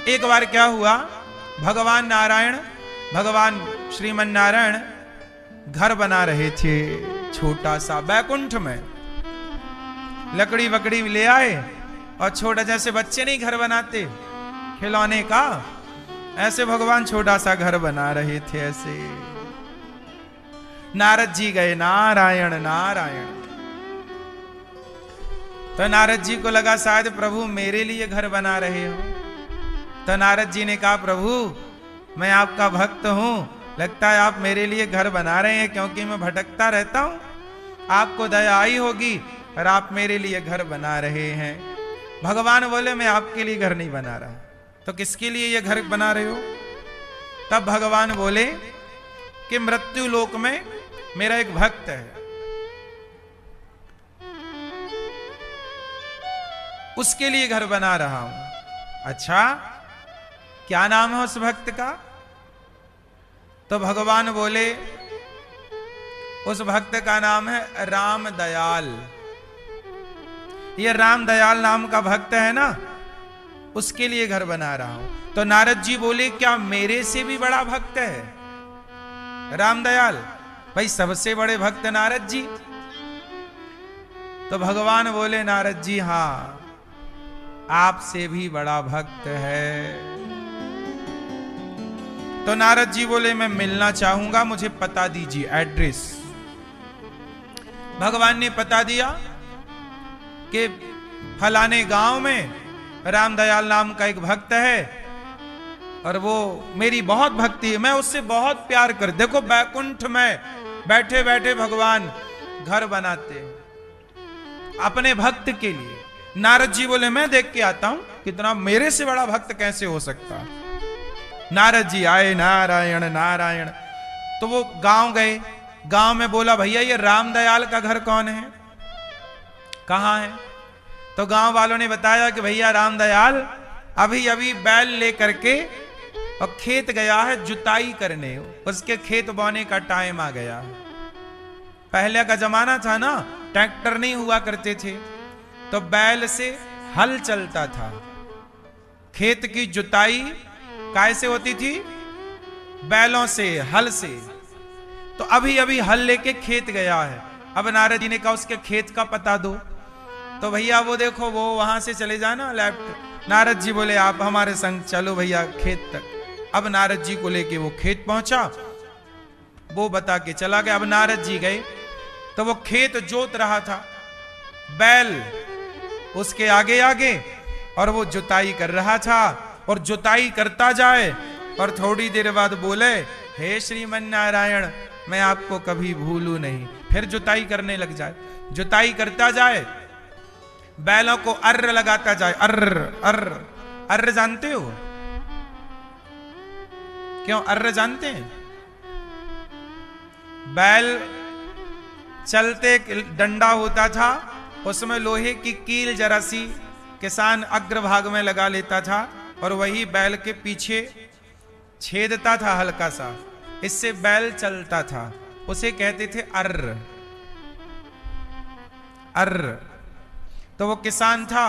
एक बार क्या हुआ, भगवान नारायण, भगवान श्रीमन नारायण घर बना रहे थे छोटा सा बैकुंठ में। लकड़ी वकड़ी ले आए और छोटा, जैसे बच्चे नहीं घर बनाते खिलौने का, ऐसे भगवान छोटा सा घर बना रहे थे। ऐसे नारद जी गए, नारायण नारायण। तो नारद जी को लगा शायद प्रभु मेरे लिए घर बना रहे हो। तो नारद जी ने कहा, प्रभु मैं आपका भक्त हूं, लगता है आप मेरे लिए घर बना रहे हैं, क्योंकि मैं भटकता रहता हूं, आपको दया आई होगी और आप मेरे लिए घर बना रहे हैं। भगवान बोले, मैं आपके लिए घर नहीं बना रहा, तो किसके लिए ये घर बना रहे हो? तब भगवान बोले कि मृत्यु लोक में मेरा एक भक्त है, उसके लिए घर बना रहा हूं। अच्छा, क्या नाम है उस भक्त का? तो भगवान बोले, उस भक्त का नाम है राम दयाल। ये राम दयाल नाम का भक्त है ना, उसके लिए घर बना रहा हूं। तो नारद जी बोले, क्या मेरे से भी बड़ा भक्त है राम दयाल? भाई सबसे बड़े भक्त नारद जी। तो भगवान बोले, नारद जी हां, आपसे भी बड़ा भक्त है। तो नारद जी बोले, मैं मिलना चाहूंगा, मुझे पता दीजिए एड्रेस। भगवान ने पता दिया कि फलाने गांव में रामदयाल नाम का एक भक्त है और वो मेरी बहुत भक्ति है, मैं उससे बहुत प्यार कर। देखो बैकुंठ में बैठे बैठे भगवान घर बनाते अपने भक्त के लिए। नारद जी बोले, मैं देख के आता हूं कितना, मेरे से बड़ा भक्त कैसे हो सकता। नारद जी आए, नारायण नारायण। तो वो गांव गए, गांव में बोला, भैया ये रामदयाल का घर कौन है, कहां है? तो गांव वालों ने बताया कि भैया रामदयाल अभी अभी बैल लेकर के और खेत गया है जुताई करने, उसके खेत बोने का टाइम आ गया। पहले का जमाना था ना, ट्रैक्टर नहीं हुआ करते थे, तो बैल से हल चलता था। खेत की जुताई कैसे होती थी? बैलों से, हल से। तो अभी अभी हल लेके खेत गया है। अब नारद जी ने कहा, उसके खेत का पता दो। तो भैया वो देखो, वो वहां से चले जाना लेफ्ट। नारद जी बोले, आप हमारे संग चलो भैया खेत तक। अब नारद जी को लेके वो खेत पहुंचा, वो बता के चला गया। अब नारद जी गए तो वो खेत जोत रहा था, बैल उसके आगे आगे, और वो जुताई कर रहा था। और जुताई करता जाए और थोड़ी देर बाद बोले, हे श्रीमन नारायण, मैं आपको कभी भूलूं नहीं। फिर जुताई करने लग जाए, जुताई करता जाए, बैलों को अर्र लगाता जाए। अर्र अर्र अर्र जानते हो? क्यों अर्र जानते हैं? बैल चलते डंडा होता था, उसमें लोहे की कील जरा सी किसान अग्रभाग में लगा लेता था और वही बैल के पीछे छेदता था हल्का सा, इससे बैल चलता था। उसे कहते थे अर्र अर्र। तो वो किसान था,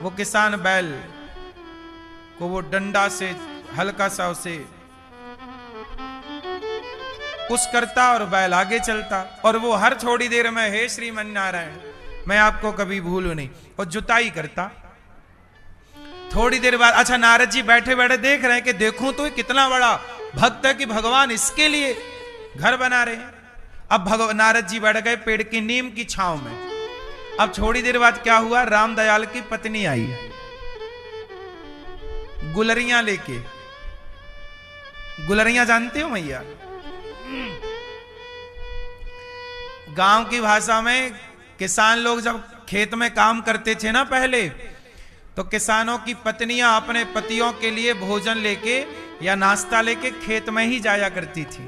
वो किसान बैल को वो डंडा से हल्का सा उसे पुश करता और बैल आगे चलता। और वो हर थोड़ी देर में, हे श्रीमन नारायण, मैं आपको कभी भूलूं नहीं, और जुताई करता। थोड़ी देर बाद, अच्छा नारद जी बैठे बैठे देख रहे हैं कि देखूं तो कितना बड़ा भक्त है कि भगवान इसके लिए घर बना रहे हैं। अब नारद जी बैठ गए पेड़ की नीम की छांव में। अब थोड़ी देर बाद क्या हुआ, रामदयाल की पत्नी आई गुलरियां लेके। गुलरियां जानते हो मैया? गांव की भाषा में किसान लोग जब खेत में काम करते थे ना पहले, तो किसानों की पत्नियां अपने पतियों के लिए भोजन लेके या नाश्ता लेके खेत में ही जाया करती थी।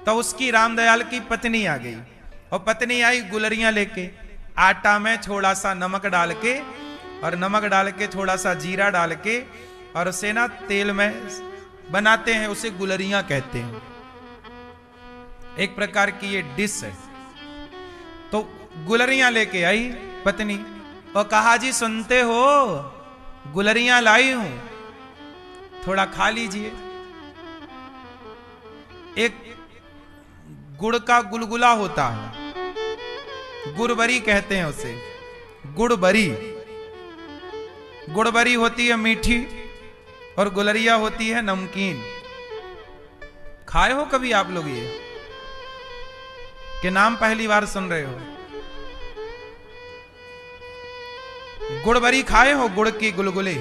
तो उसकी रामदयाल की पत्नी आ गई, और पत्नी आई गुलरियां लेके, आटा में थोड़ा सा नमक डाल के, और नमक डाल के थोड़ा सा जीरा डाल के, और उसे ना तेल में बनाते हैं, उसे गुलरियां कहते हैं। एक प्रकार की ये डिश है। तो गुलरियां लेके आई पत्नी और कहा, जी सुनते हो, गुलरियां लाई हूं। थोड़ा खा लीजिए। एक गुड़ का गुलगुला होता है, गुड़बरी कहते हैं उसे, गुड़बरी। गुड़बरी होती है मीठी और गुलरिया होती है नमकीन। खाए हो कभी आप लोग ये, कि नाम पहली बार सुन रहे हो? गुड़बरी खाए हो? गुड़ की गुलगुले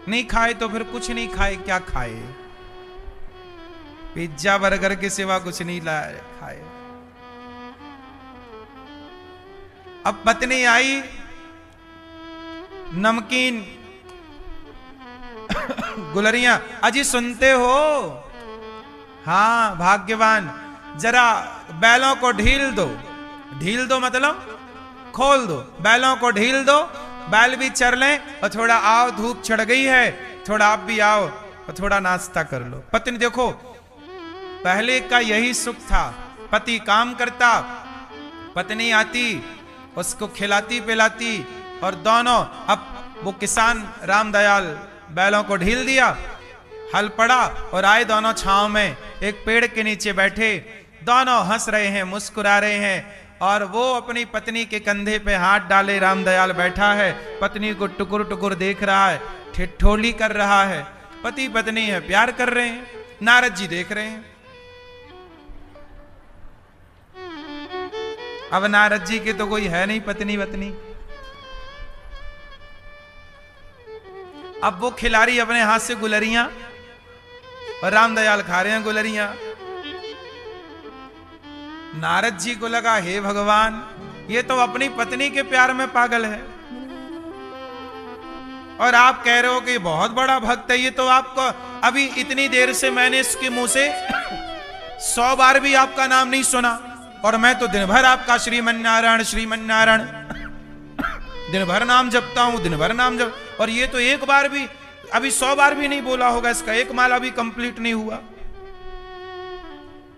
नहीं खाए तो फिर कुछ नहीं खाए, क्या खाए? पिज्जा बर्गर के सिवा कुछ नहीं लाए खाए। अब पत्नी आई, नमकीन गुलरियां, अजी सुनते हो? हाँ भाग्यवान, जरा बैलों को ढील दो। ढील दो मतलब खोल दो, बैलों को ढील दो, बैल भी चर लें, और थोड़ा आओ, धूप चढ़ गई है, थोड़ा आप भी आओ और थोड़ा नाश्ता कर लो। पत्नी देखो, पहले का यही सुख था, पति काम करता, पत्नी आती, उसको खिलाती पिलाती, और दोनों, अब वो किसान रामदयाल बैलों को ढील दिया, हल पड़ा और आए दोनों छांव में, एक पेड़ के नीचे बैठे, दोनों हंस रहे हैं, मुस्कुरा रहे हैं, और वो अपनी पत्नी के कंधे पे हाथ डाले रामदयाल बैठा है, पत्नी को टुकुर टुकुर देख रहा है, ठिठोली कर रहा है। पति पत्नी है, प्यार कर रहे हैं, नारद जी देख रहे हैं। अब नारद जी के तो कोई है नहीं पत्नी वत्नी, अब वो खिला रही अपने हाथ से गुलरियां और रामदयाल खा रहे हैं गुलरियां। नारद जी को लगा, हे भगवान, ये तो अपनी पत्नी के प्यार में पागल है, और आप कह रहे हो कि बहुत बड़ा भक्त है। ये तो आपको अभी इतनी देर से मैंने इसके मुंह से 100 बार भी आपका नाम नहीं सुना, और मैं तो दिन भर आपका श्रीमन नारायण श्रीमन नारायण दिन भर नाम जपता हूं, दिन भर नाम जप, और ये तो एक बार भी, अभी 100 बार भी नहीं बोला होगा, इसका एक माला भी कंप्लीट नहीं हुआ,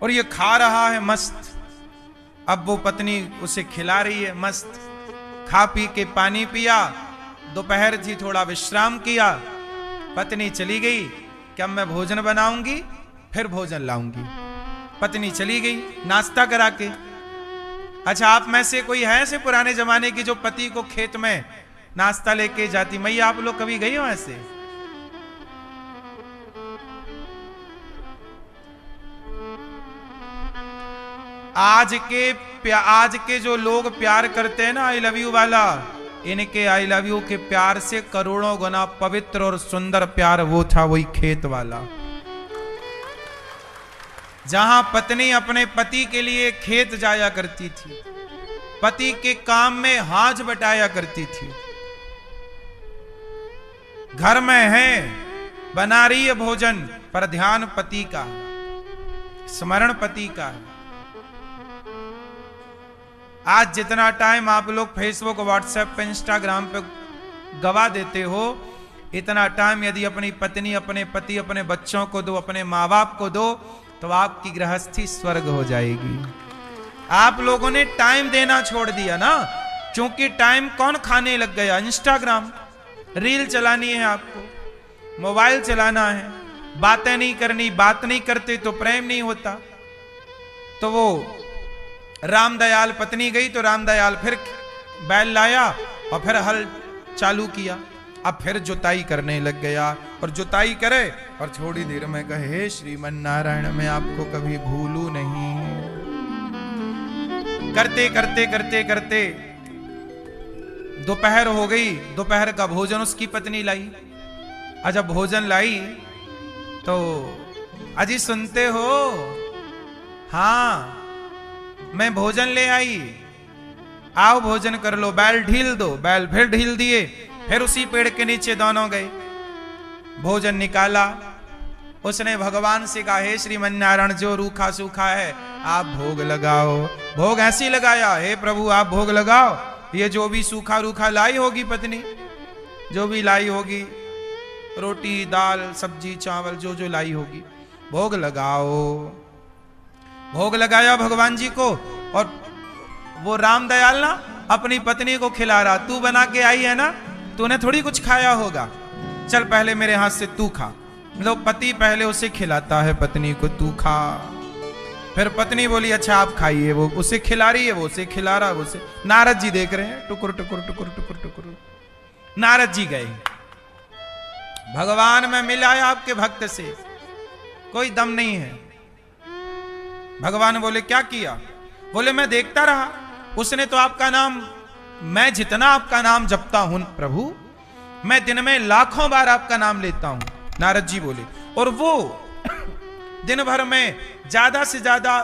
और ये खा रहा है मस्त। अब वो पत्नी उसे खिला रही है मस्त, खा पी के पानी पिया, दोपहर थी, थोड़ा विश्राम किया, पत्नी चली गई कि अब मैं भोजन बनाऊंगी, फिर भोजन लाऊंगी। पत्नी चली गई नाश्ता करा के। अच्छा, आप में से कोई है ऐसे पुराने जमाने की जो पति को खेत में नाश्ता लेके जाती? मैया आप लोग कभी गई हो ऐसे? आज के जो लोग प्यार करते हैं ना, आई लव यू वाला, इनके आई लव यू के प्यार से करोड़ों गुना पवित्र और सुंदर प्यार वो था, वही खेत वाला, जहां पत्नी अपने पति के लिए खेत जाया करती थी, पति के काम में हाथ बटाया करती थी। घर में है, बना रही है भोजन, पर ध्यान पति का, स्मरण पति का। आज जितना टाइम आप लोग फेसबुक, व्हाट्सएप पे, इंस्टाग्राम पे गवा देते हो, इतना टाइम यदि अपनी पत्नी, अपने पति, अपने बच्चों को दो, अपने माँ बाप को दो, तो आपकी गृहस्थी स्वर्ग हो जाएगी। आप लोगों ने टाइम देना छोड़ दिया ना, क्योंकि टाइम कौन खाने लग गया? इंस्टाग्राम, रील चलानी है आपको, मोबाइल चलाना है, बातें नहीं करनी, बात नहीं करते तो प्रेम नहीं होता। तो वो रामदयाल, पत्नी गई तो रामदयाल फिर बैल लाया और फिर हल चालू किया, अब फिर जुताई करने लग गया, और जुताई करे और थोड़ी देर में कहे, हे श्रीमन नारायण, मैं आपको कभी भूलू नहीं। करते करते करते करते दोपहर हो गई, दोपहर का भोजन उसकी पत्नी लाई। जब भोजन लाई तो, अजी सुनते हो? हाँ, मैं भोजन ले आई, आओ भोजन कर लो। बैल ढील दो, बैल फिर ढील दिए, फिर उसी पेड़ के नीचे दोनों गए, भोजन निकाला। उसने भगवान से कहा, हे श्रीमन नारायण, जो रूखा सूखा है आप भोग लगाओ। भोग ऐसी लगाया, हे प्रभु आप भोग लगाओ, ये जो भी सूखा रूखा लाई होगी पत्नी, जो भी लाई होगी, रोटी दाल सब्जी चावल जो जो लाई होगी, भोग लगाओ। भोग लगाया भगवान जी को, और वो रामदयाल ना अपनी पत्नी को खिला रहा, तू बना के आई है ना, तूने थोड़ी कुछ खाया होगा, चल पहले मेरे हाथ से तू खा। मतलब पति पहले उसे खिलाता है पत्नी को, तू खा। फिर पत्नी बोली अच्छा आप खाइए, वो उसे खिला रही है, वो उसे खिला रहा है, उसे। नारद जी देख रहे हैं, टुकुर टुकुर टुकुर टुकुर टुकुर। नारद जी गए, भगवान मैं मिला है आपके भक्त से, कोई दम नहीं है। भगवान बोले क्या किया? बोले मैं देखता रहा, उसने तो आपका नाम, मैं जितना आपका नाम जपता हूं प्रभु, मैं दिन में लाखों बार आपका नाम लेता हूं। नारद जी बोले, और वो दिन भर में ज्यादा से ज्यादा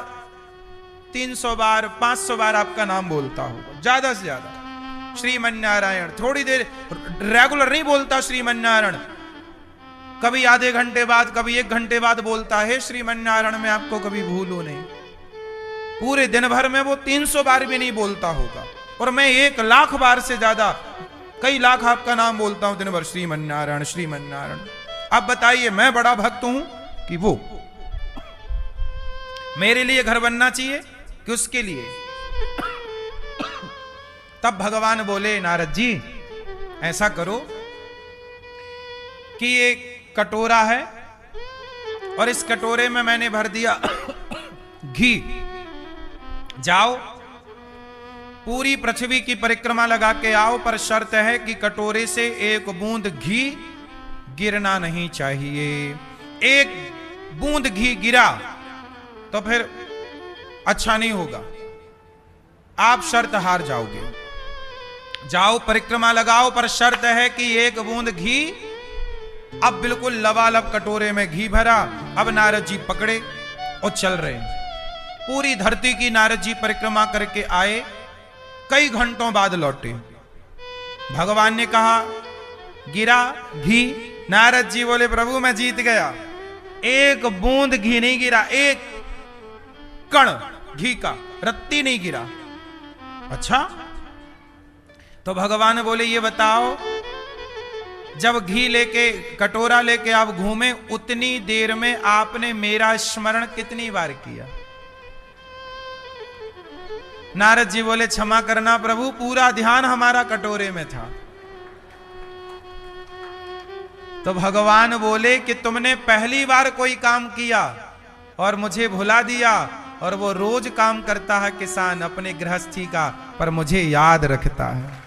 300 बार 500 बार आपका नाम बोलता होगा, ज्यादा से ज्यादा। श्रीमन नारायण थोड़ी देर रेगुलर नहीं बोलता श्रीमन नारायण, कभी आधे घंटे बाद, कभी 1 घंटे बाद बोलता है श्रीमन नारायण, मैं आपको कभी भूलूं नहीं। पूरे दिन भर में वो 300 बार भी नहीं बोलता होगा, और मैं 1 लाख बार से ज्यादा, कई लाख आपका नाम बोलता हूं दिन भर, श्रीमन नारायण श्रीमन नारायण। अब बताइए मैं बड़ा भक्त हूं कि वो? मेरे लिए घर बनना चाहिए कि उसके लिए? तब भगवान बोले नारद जी ऐसा करो कि एक कटोरा है, और इस कटोरे में मैंने भर दिया घी। जाओ पूरी पृथ्वी की परिक्रमा लगा के आओ, पर शर्त है कि कटोरे से 1 बूंद घी गिरना नहीं चाहिए। 1 बूंद घी गिरा तो फिर अच्छा नहीं होगा, आप शर्त हार जाओगे। जाओ परिक्रमा लगाओ, पर शर्त है कि 1 बूंद घी। अब बिल्कुल लबालब कटोरे में घी भरा। अब नारद जी पकड़े और चल रहे हैं। पूरी धरती की नारद जी परिक्रमा करके आए, कई घंटों बाद लौटे। भगवान ने कहा गिरा घी? नारद जी बोले प्रभु मैं जीत गया, 1 बूंद घी नहीं गिरा, 1 कण घी का रत्ती नहीं गिरा। अच्छा, तो भगवान बोले ये बताओ, जब घी लेके कटोरा लेके आप घूमे, उतनी देर में आपने मेरा स्मरण कितनी बार किया? नारद जी बोले क्षमा करना प्रभु, पूरा ध्यान हमारा कटोरे में था। तो भगवान बोले कि तुमने पहली बार कोई काम किया और मुझे भुला दिया, और वो रोज काम करता है किसान अपने गृहस्थी का, पर मुझे याद रखता है।